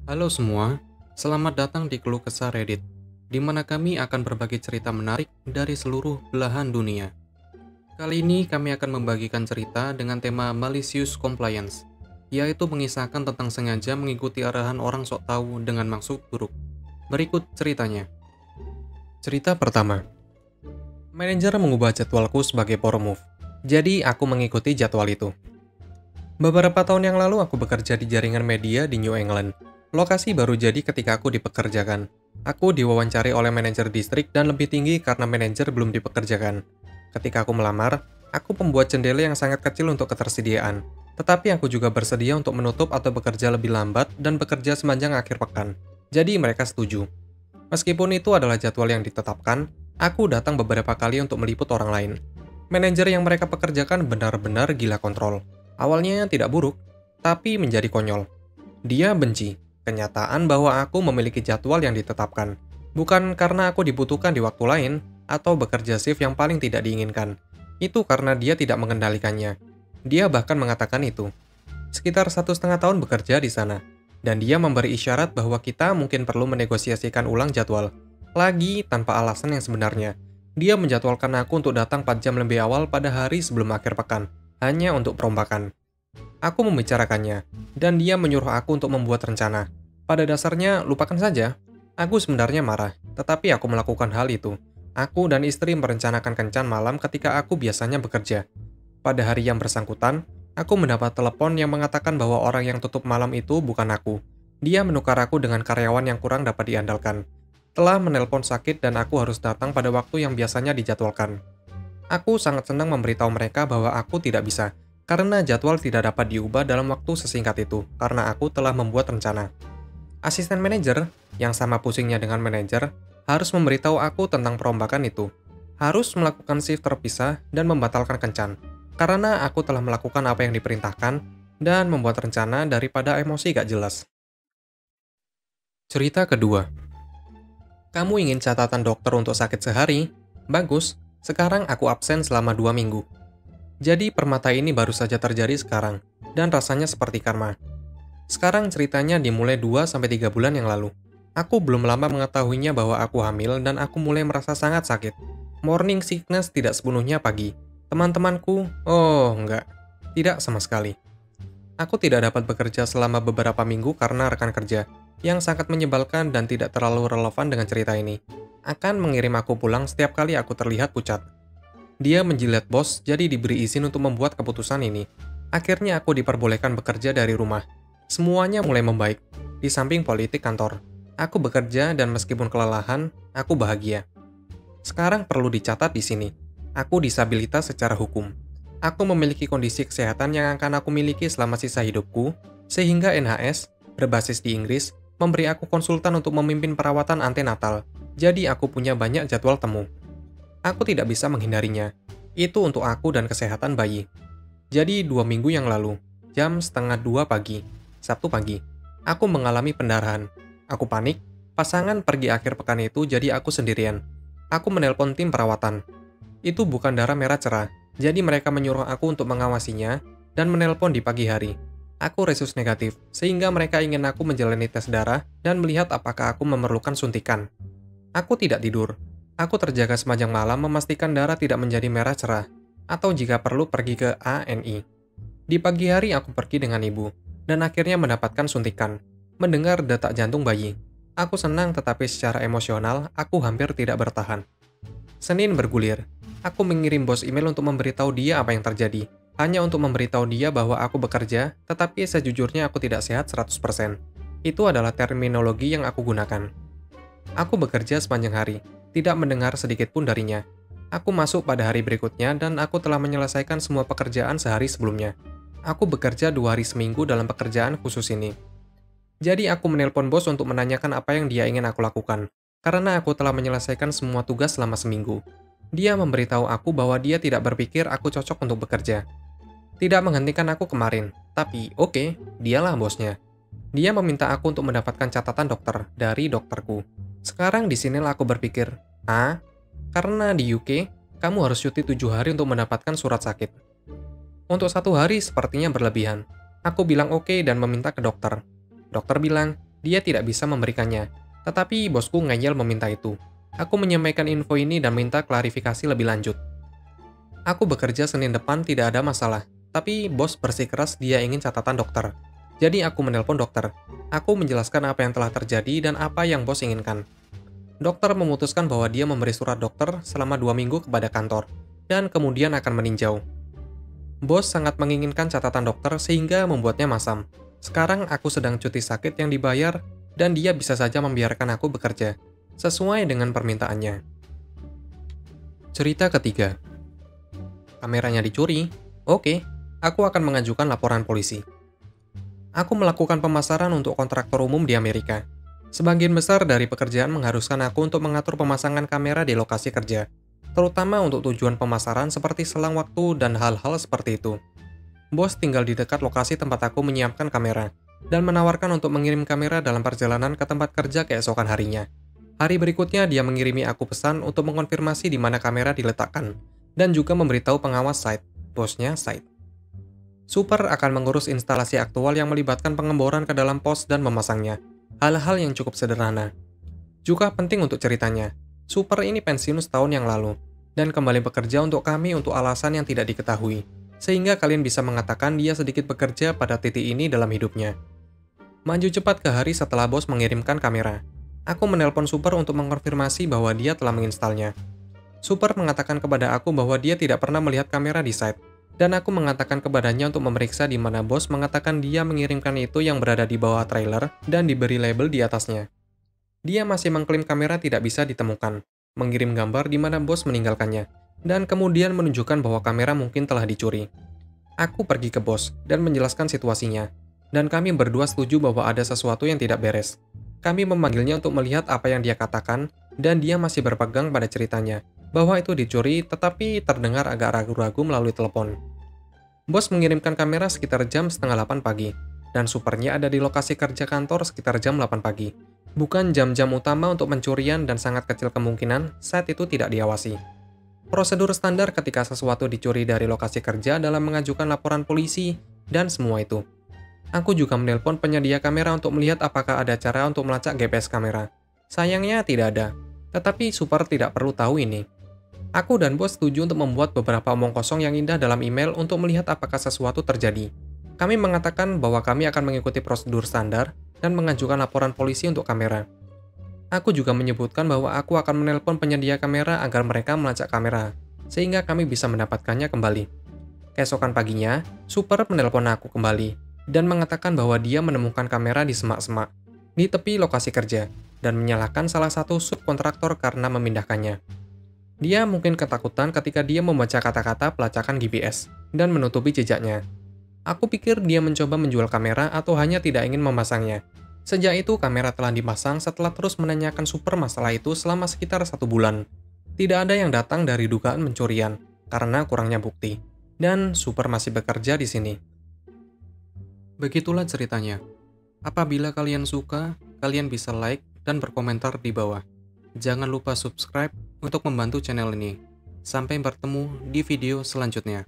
Halo semua, selamat datang di Keluh Kesah Reddit, di mana kami akan berbagi cerita menarik dari seluruh belahan dunia. Kali ini kami akan membagikan cerita dengan tema Malicious Compliance, yaitu mengisahkan tentang sengaja mengikuti arahan orang sok tahu dengan maksud buruk. Berikut ceritanya. Cerita pertama. Manajer mengubah jadwalku sebagai power move, jadi aku mengikuti jadwal itu. Beberapa tahun yang lalu aku bekerja di jaringan media di New England. Lokasi baru jadi ketika aku dipekerjakan. Aku diwawancari oleh manajer distrik dan lebih tinggi karena manajer belum dipekerjakan. Ketika aku melamar, aku membuat jendela yang sangat kecil untuk ketersediaan. Tetapi aku juga bersedia untuk menutup atau bekerja lebih lambat dan bekerja sepanjang akhir pekan. Jadi mereka setuju. Meskipun itu adalah jadwal yang ditetapkan, aku datang beberapa kali untuk meliput orang lain. Manajer yang mereka pekerjakan benar-benar gila kontrol. Awalnya tidak buruk, tapi menjadi konyol. Dia benci kenyataan bahwa aku memiliki jadwal yang ditetapkan, bukan karena aku dibutuhkan di waktu lain atau bekerja shift yang paling tidak diinginkan. Itu karena dia tidak mengendalikannya. Dia bahkan mengatakan itu. Sekitar 1,5 tahun bekerja di sana, dan dia memberi isyarat bahwa kita mungkin perlu menegosiasikan ulang jadwal. Lagi tanpa alasan yang sebenarnya. Dia menjadwalkan aku untuk datang 4 jam lebih awal pada hari sebelum akhir pekan, hanya untuk perombakan. Aku membicarakannya, dan dia menyuruh aku untuk membuat rencana. Pada dasarnya, lupakan saja. Aku sebenarnya marah, tetapi aku melakukan hal itu. Aku dan istri merencanakan kencan malam ketika aku biasanya bekerja. Pada hari yang bersangkutan, aku mendapat telepon yang mengatakan bahwa orang yang tutup malam itu bukan aku. Dia menukar aku dengan karyawan yang kurang dapat diandalkan. Telah menelpon sakit dan aku harus datang pada waktu yang biasanya dijadwalkan. Aku sangat senang memberitahu mereka bahwa aku tidak bisa, karena jadwal tidak dapat diubah dalam waktu sesingkat itu, karena aku telah membuat rencana. Asisten manajer, yang sama pusingnya dengan manajer, harus memberitahu aku tentang perombakan itu. Harus melakukan shift terpisah dan membatalkan kencan, karena aku telah melakukan apa yang diperintahkan dan membuat rencana daripada emosi gak jelas. Cerita kedua. Kamu ingin catatan dokter untuk sakit sehari? Bagus, sekarang aku absen selama 2 minggu. Jadi permata ini baru saja terjadi sekarang, dan rasanya seperti karma. Sekarang ceritanya dimulai 2-3 bulan yang lalu. Aku belum lama mengetahuinya bahwa aku hamil dan aku mulai merasa sangat sakit. Morning sickness tidak sepenuhnya pagi. Teman-temanku, oh enggak, tidak sama sekali. Aku tidak dapat bekerja selama beberapa minggu karena rekan kerja, yang sangat menyebalkan dan tidak terlalu relevan dengan cerita ini, akan mengirim aku pulang setiap kali aku terlihat pucat. Dia menjilat bos, jadi diberi izin untuk membuat keputusan ini. Akhirnya aku diperbolehkan bekerja dari rumah. Semuanya mulai membaik. Di samping politik kantor, aku bekerja dan meskipun kelelahan, aku bahagia. Sekarang perlu dicatat di sini. Aku disabilitas secara hukum. Aku memiliki kondisi kesehatan yang akan aku miliki selama sisa hidupku, sehingga NHS, berbasis di Inggris, memberi aku konsultan untuk memimpin perawatan antenatal. Jadi aku punya banyak jadwal temu. Aku tidak bisa menghindarinya. Itu untuk aku dan kesehatan bayi. Jadi 2 minggu yang lalu, jam 1:30 pagi, Sabtu pagi, aku mengalami pendarahan. Aku panik, pasangan pergi akhir pekan itu jadi aku sendirian. Aku menelpon tim perawatan. Itu bukan darah merah cerah, jadi mereka menyuruh aku untuk mengawasinya dan menelpon di pagi hari. Aku resus negatif, sehingga mereka ingin aku menjalani tes darah dan melihat apakah aku memerlukan suntikan. Aku tidak tidur. Aku terjaga sepanjang malam memastikan darah tidak menjadi merah cerah, atau jika perlu pergi ke ANI. Di pagi hari aku pergi dengan ibu, dan akhirnya mendapatkan suntikan. Mendengar detak jantung bayi. Aku senang tetapi secara emosional, aku hampir tidak bertahan. Senin bergulir. Aku mengirim bos email untuk memberitahu dia apa yang terjadi. Hanya untuk memberitahu dia bahwa aku bekerja, tetapi sejujurnya aku tidak sehat 100%. Itu adalah terminologi yang aku gunakan. Aku bekerja sepanjang hari, tidak mendengar sedikit pun darinya. Aku masuk pada hari berikutnya dan aku telah menyelesaikan semua pekerjaan sehari sebelumnya. Aku bekerja 2 hari seminggu dalam pekerjaan khusus ini. Jadi aku menelpon bos untuk menanyakan apa yang dia ingin aku lakukan, karena aku telah menyelesaikan semua tugas selama seminggu. Dia memberitahu aku bahwa dia tidak berpikir aku cocok untuk bekerja. Tidak menghentikan aku kemarin, tapi oke, dialah bosnya. Dia meminta aku untuk mendapatkan catatan dokter dari dokterku. Sekarang disinilah aku berpikir, karena di UK, kamu harus cuti 7 hari untuk mendapatkan surat sakit. Untuk 1 hari sepertinya berlebihan. Aku bilang oke dan meminta ke dokter. Dokter bilang, Dia tidak bisa memberikannya, tetapi bosku ngeyel meminta itu. Aku menyampaikan info ini dan minta klarifikasi lebih lanjut. Aku bekerja Senin depan tidak ada masalah, tapi bos bersikeras dia ingin catatan dokter. Jadi aku menelpon dokter. Aku menjelaskan apa yang telah terjadi dan apa yang bos inginkan. Dokter memutuskan bahwa dia memberi surat dokter selama 2 minggu kepada kantor, dan kemudian akan meninjau. Bos sangat menginginkan catatan dokter sehingga membuatnya masam. Sekarang aku sedang cuti sakit yang dibayar, dan dia bisa saja membiarkan aku bekerja, sesuai dengan permintaannya. Cerita ketiga. Kameranya dicuri? Oke, aku akan mengajukan laporan polisi. Aku melakukan pemasaran untuk kontraktor umum di Amerika. Sebagian besar dari pekerjaan mengharuskan aku untuk mengatur pemasangan kamera di lokasi kerja, terutama untuk tujuan pemasaran seperti selang waktu dan hal-hal seperti itu. Bos tinggal di dekat lokasi tempat aku menyiapkan kamera, dan menawarkan untuk mengirim kamera dalam perjalanan ke tempat kerja keesokan harinya. Hari berikutnya dia mengirimi aku pesan untuk mengonfirmasi di mana kamera diletakkan, dan juga memberitahu pengawas site, bosnya site. Super akan mengurus instalasi aktual yang melibatkan pengeboran ke dalam pos dan memasangnya. Hal-hal yang cukup sederhana. Juga penting untuk ceritanya, Super ini pensiun setahun yang lalu, dan kembali bekerja untuk kami untuk alasan yang tidak diketahui, sehingga kalian bisa mengatakan dia sedikit bekerja pada titik ini dalam hidupnya. Maju cepat ke hari setelah bos mengirimkan kamera. Aku menelpon Super untuk mengkonfirmasi bahwa dia telah menginstalnya. Super mengatakan kepada aku bahwa dia tidak pernah melihat kamera di site, dan aku mengatakan kepadanya untuk memeriksa di mana bos mengatakan dia mengirimkan itu yang berada di bawah trailer dan diberi label di atasnya. Dia masih mengklaim kamera tidak bisa ditemukan, mengirim gambar di mana bos meninggalkannya, dan kemudian menunjukkan bahwa kamera mungkin telah dicuri. Aku pergi ke bos dan menjelaskan situasinya, dan kami berdua setuju bahwa ada sesuatu yang tidak beres. Kami memanggilnya untuk melihat apa yang dia katakan, dan dia masih berpegang pada ceritanya, bahwa itu dicuri tetapi terdengar agak ragu-ragu melalui telepon. Bos mengirimkan kamera sekitar jam setengah 8 pagi, dan supernya ada di lokasi kerja kantor sekitar jam 8 pagi. Bukan jam-jam utama untuk pencurian dan sangat kecil kemungkinan saat itu tidak diawasi. Prosedur standar ketika sesuatu dicuri dari lokasi kerja dalam mengajukan laporan polisi, dan semua itu. Aku juga menelpon penyedia kamera untuk melihat apakah ada cara untuk melacak GPS kamera. Sayangnya tidak ada, tetapi Super tidak perlu tahu ini. Aku dan bos setuju untuk membuat beberapa omong kosong yang indah dalam email untuk melihat apakah sesuatu terjadi. Kami mengatakan bahwa kami akan mengikuti prosedur standar dan mengajukan laporan polisi untuk kamera. Aku juga menyebutkan bahwa aku akan menelpon penyedia kamera agar mereka melacak kamera, sehingga kami bisa mendapatkannya kembali. Keesokan paginya, Super menelpon aku kembali, dan mengatakan bahwa dia menemukan kamera di semak-semak, di tepi lokasi kerja, dan menyalahkan salah satu subkontraktor karena memindahkannya. Dia mungkin ketakutan ketika dia membaca kata-kata pelacakan GPS, dan menutupi jejaknya. Aku pikir dia mencoba menjual kamera atau hanya tidak ingin memasangnya. Sejak itu, kamera telah dipasang setelah terus menanyakan Super masalah itu selama sekitar 1 bulan. Tidak ada yang datang dari dugaan pencurian, karena kurangnya bukti. Dan Super masih bekerja di sini. Begitulah ceritanya. Apabila kalian suka, kalian bisa like dan berkomentar di bawah. Jangan lupa subscribe untuk membantu channel ini. Sampai bertemu di video selanjutnya.